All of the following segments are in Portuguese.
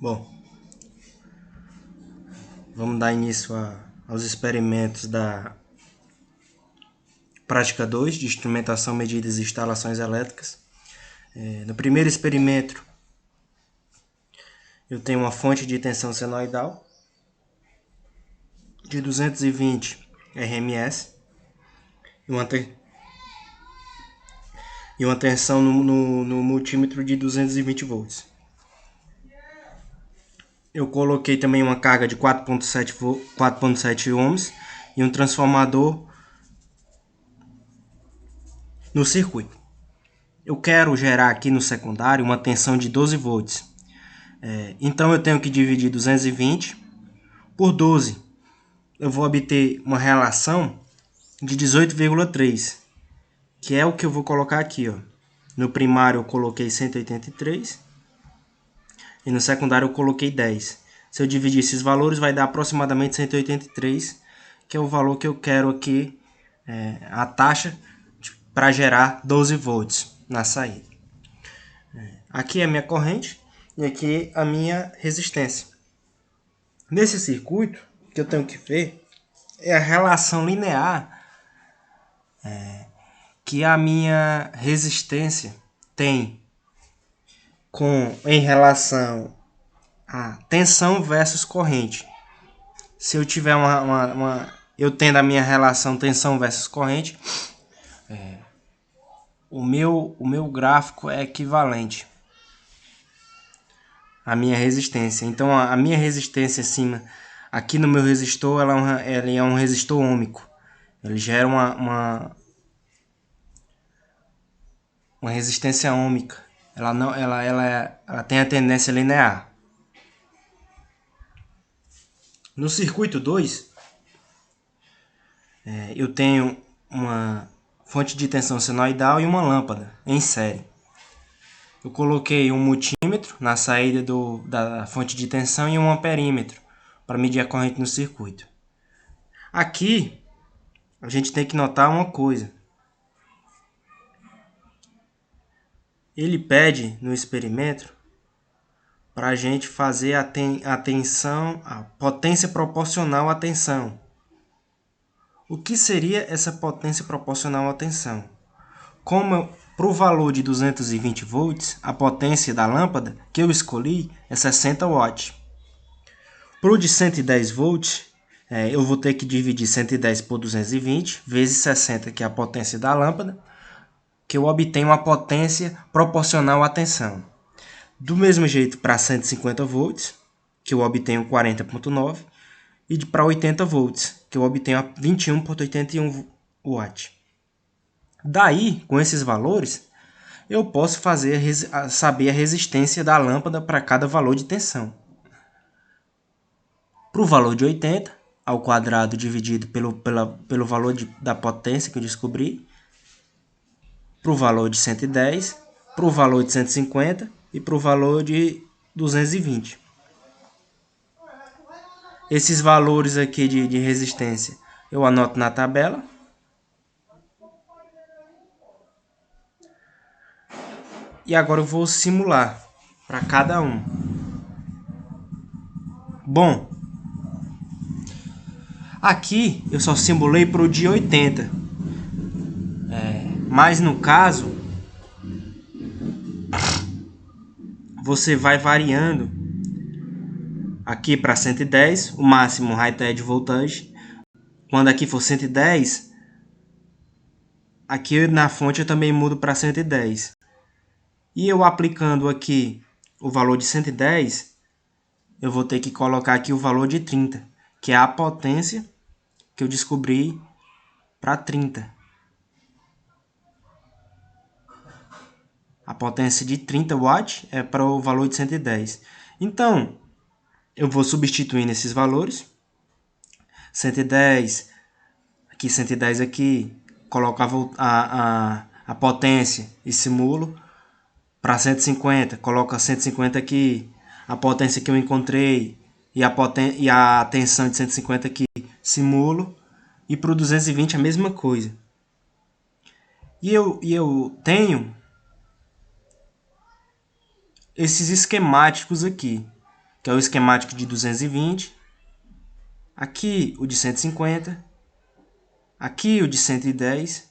Bom, vamos dar início aos experimentos da prática 2 de instrumentação, medidas e instalações elétricas. No primeiro experimento, eu tenho uma fonte de tensão senoidal de 220 RMS e uma tensão no multímetro de 220 volts. Eu coloquei também uma carga de 4.7 ohms e um transformador no circuito. Eu quero gerar aqui no secundário uma tensão de 12 volts. Então eu tenho que dividir 220 por 12. Eu vou obter uma relação de 18,3, que é o que eu vou colocar aqui, ó. No primário eu coloquei 183 e no secundário eu coloquei 10. Se eu dividir esses valores vai dar aproximadamente 183, que é o valor que eu quero aqui, a taxa para gerar 12 volts na saída. Aqui é a minha corrente e aqui a minha resistência. Nesse circuito, o que eu tenho que ver é a relação linear que a minha resistência tem em relação a tensão versus corrente. Se eu tiver eu tendo a minha relação tensão versus corrente, o meu gráfico é equivalente à minha resistência. Então a minha resistência acima, aqui no meu resistor, ela é um resistor ômico. Ele gera uma resistência ômica. Ela tem a tendência linear. No circuito 2, eu tenho uma fonte de tensão senoidal e uma lâmpada em série. Eu coloquei um multímetro na saída da fonte de tensão e um amperímetro para medir a corrente no circuito. Aqui, a gente tem que notar uma coisa. Ele pede no experimento para a gente fazer a potência proporcional à tensão. O que seria essa potência proporcional à tensão? Como para o valor de 220 volts, a potência da lâmpada que eu escolhi é 60 watts. Para o de 110 volts, eu vou ter que dividir 110 por 220 vezes 60, que é a potência da lâmpada, que eu obtenho uma potência proporcional à tensão. Do mesmo jeito para 150 volts, que eu obtenho 40,9, e para 80 volts, que eu obtenho 21,81 watts. Daí, com esses valores, eu posso saber a resistência da lâmpada para cada valor de tensão. Para o valor de 80, ao quadrado dividido pelo valor da potência que eu descobri, para o valor de 110, para o valor de 150 e para o valor de 220. Esses valores aqui de resistência eu anoto na tabela. E agora eu vou simular para cada um. Bom, aqui eu só simulei para o de 80. Mas no caso, você vai variando. Aqui para 110, o máximo rated voltage. Quando aqui for 110, aqui na fonte eu também mudo para 110. E eu aplicando aqui o valor de 110, eu vou ter que colocar aqui o valor de 30, que é a potência que eu descobri para 30. A potência de 30 watts é para o valor de 110. Então, eu vou substituindo esses valores. 110, aqui 110 aqui, coloco a potência e simulo. Para 150, coloco a 150 aqui, a potência que eu encontrei e a tensão de 150 aqui, simulo. E para o 220 a mesma coisa. E eu tenho esses esquemáticos aqui. que é o esquemático de 220. Aqui o de 150. Aqui o de 110.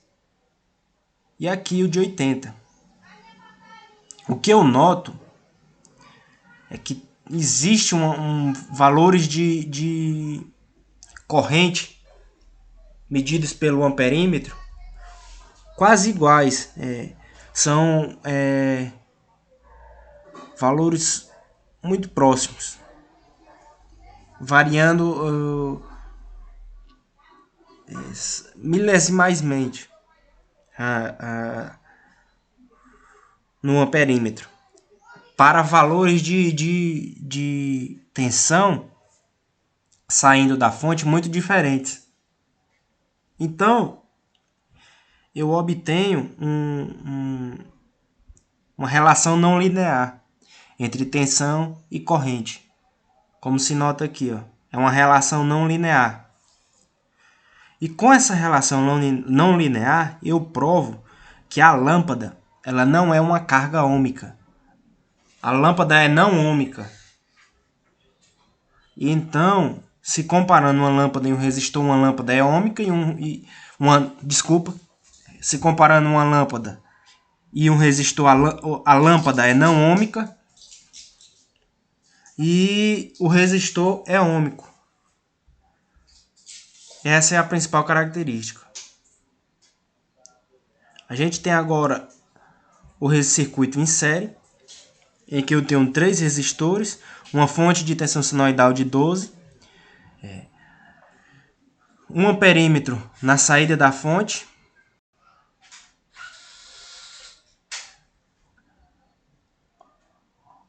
E aqui o de 80. O que eu noto é que existe valores de corrente medidos pelo amperímetro quase iguais. São valores muito próximos, variando milesimais no amperímetro. Para valores de tensão saindo da fonte muito diferentes. Então, eu obtenho uma relação não linear entre tensão e corrente. Como se nota aqui, ó, é uma relação não linear. E com essa relação não linear, eu provo que a lâmpada ela não é uma carga ômica. A lâmpada é não ômica. E então, se comparando uma lâmpada e um resistor, uma lâmpada é ômica se comparando uma lâmpada e um resistor, a lâmpada é não ômica e o resistor é ômico. Essa é a principal característica. A gente tem agora o circuito em série, em que eu tenho 3 resistores, uma fonte de tensão sinoidal de 12, um amperímetro na saída da fonte,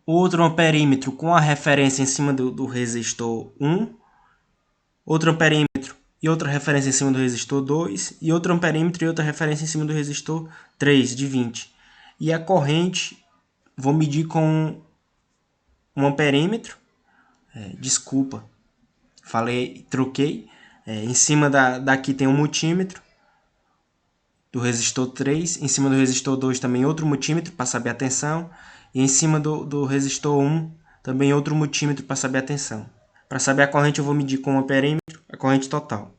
outro amperímetro com a referência em cima do resistor 1, outro amperímetro e outra referência em cima do resistor 2, e outro amperímetro e outra referência em cima do resistor 3 de 20. E a corrente vou medir com um amperímetro, troquei, em cima daqui tem um multímetro do resistor 3, em cima do resistor 2 também outro multímetro para saber a tensão, e em cima do resistor 1 também outro multímetro para saber a tensão. Para saber a corrente eu vou medir com um amperímetro a corrente total.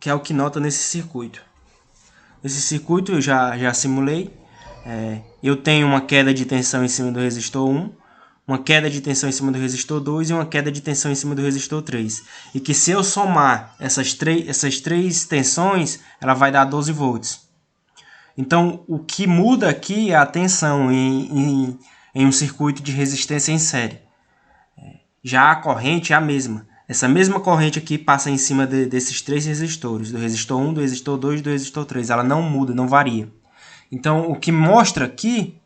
Que é o que nota nesse circuito. Esse circuito eu já simulei. Eu tenho uma queda de tensão em cima do resistor 1, uma queda de tensão em cima do resistor 2 e uma queda de tensão em cima do resistor 3. E que se eu somar essas três tensões, ela vai dar 12 volts. Então, o que muda aqui é a tensão em um circuito de resistência em série. Já a corrente é a mesma. Essa mesma corrente aqui passa em cima desses 3 resistores, do resistor 1, do resistor 2 e do resistor 3. Ela não muda, não varia. Então, o que mostra aqui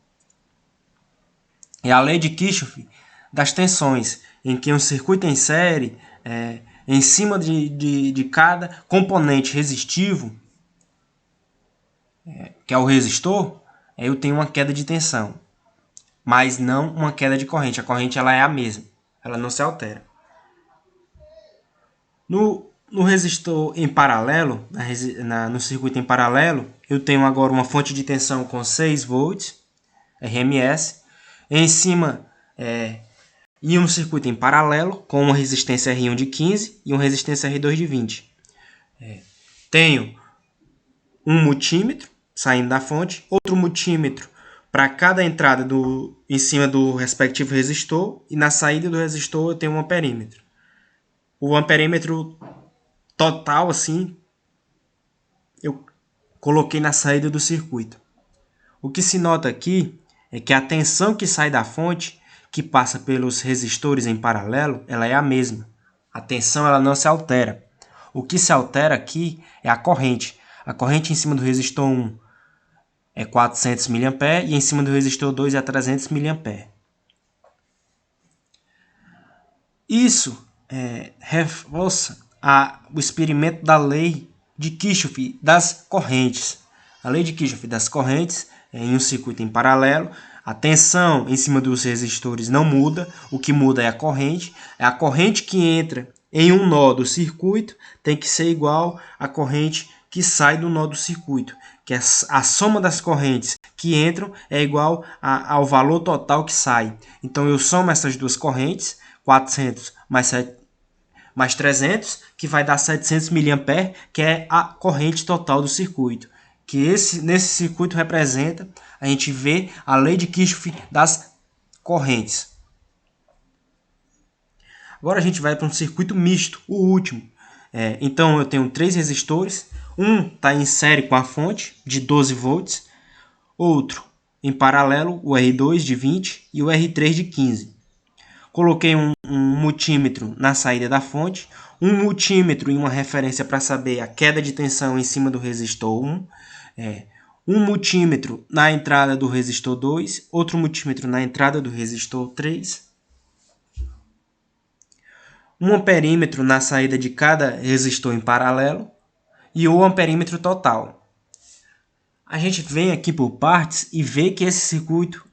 é a lei de Kirchhoff das tensões, em que um circuito em série, em cima de cada componente resistivo, que é o resistor, eu tenho uma queda de tensão, mas não uma queda de corrente. A corrente ela é a mesma, ela não se altera. No resistor em paralelo, no circuito em paralelo, eu tenho agora uma fonte de tensão com 6 volts, RMS, em cima e um circuito em paralelo com uma resistência R1 de 15 e uma resistência R2 de 20. Tenho um multímetro saindo da fonte, outro multímetro para cada entrada em cima do respectivo resistor, e na saída do resistor eu tenho um amperímetro. O amperímetro total, assim, eu coloquei na saída do circuito. O que se nota aqui é que a tensão que sai da fonte, que passa pelos resistores em paralelo, ela é a mesma. A tensão ela não se altera. O que se altera aqui é a corrente. A corrente em cima do resistor 1 é 400 mA e em cima do resistor 2 é 300 mA. Isso reforça o experimento da lei de Kirchhoff das correntes. A lei de Kirchhoff das correntes, em um circuito em paralelo, a tensão em cima dos resistores não muda, o que muda é a corrente. É a corrente que entra em um nó do circuito tem que ser igual à corrente que sai do nó do circuito, que a soma das correntes que entram é igual ao valor total que sai. Então eu somo essas duas correntes, 400 mais 300, que vai dar 700 mA, que é a corrente total do circuito. Que nesse circuito representa, a gente vê a lei de Kirchhoff das correntes. Agora a gente vai para um circuito misto, o último. Então eu tenho 3 resistores, um está em série com a fonte de 12 volts, outro em paralelo, o R2 de 20 e o R3 de 15. Coloquei um multímetro na saída da fonte, um multímetro e uma referência para saber a queda de tensão em cima do resistor 1, um multímetro na entrada do resistor 2, outro multímetro na entrada do resistor 3, um amperímetro na saída de cada resistor em paralelo e o amperímetro total. A gente vem aqui por partes e vê que esse circuito,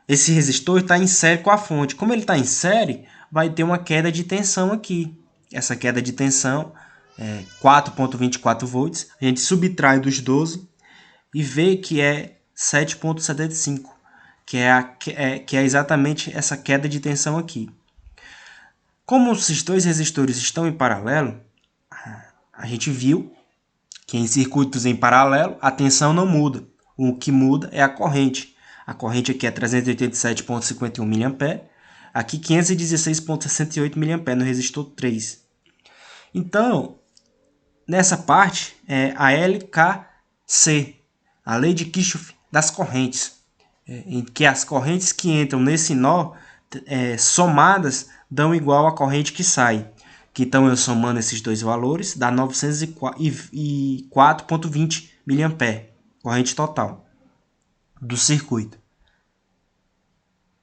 esse resistor está em série com a fonte. Como ele está em série, vai ter uma queda de tensão aqui. Essa queda de tensão é 4,24 volts. A gente subtrai dos 12 e vê que é 7,75, que é exatamente essa queda de tensão aqui. Como esses dois resistores estão em paralelo, a gente viu que em circuitos em paralelo a tensão não muda. O que muda é a corrente. A corrente aqui é 387,51 mA, aqui 516,68 mA no resistor 3. Então, nessa parte é a LKC, a lei de Kirchhoff das correntes, em que as correntes que entram nesse nó somadas dão igual à corrente que sai. Que então eu somando esses dois valores dá 904,20 mA, corrente total do circuito.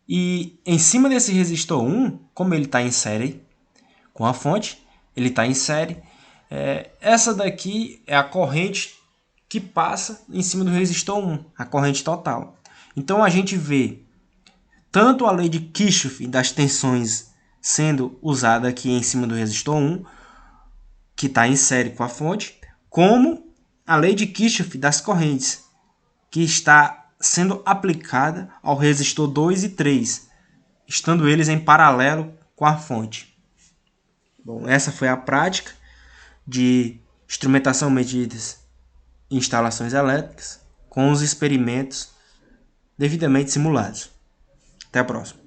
E em cima desse resistor 1, como ele está em série com a fonte, ele está em série, essa daqui é a corrente que passa em cima do resistor 1, a corrente total. Então a gente vê tanto a lei de Kirchhoff das tensões sendo usada aqui em cima do resistor 1, que está em série com a fonte, como a lei de Kirchhoff das correntes, que está sendo aplicada ao resistor 2 e 3, estando eles em paralelo com a fonte. Bom, essa foi a prática de instrumentação, medidas e instalações elétricas com os experimentos devidamente simulados. Até a próxima.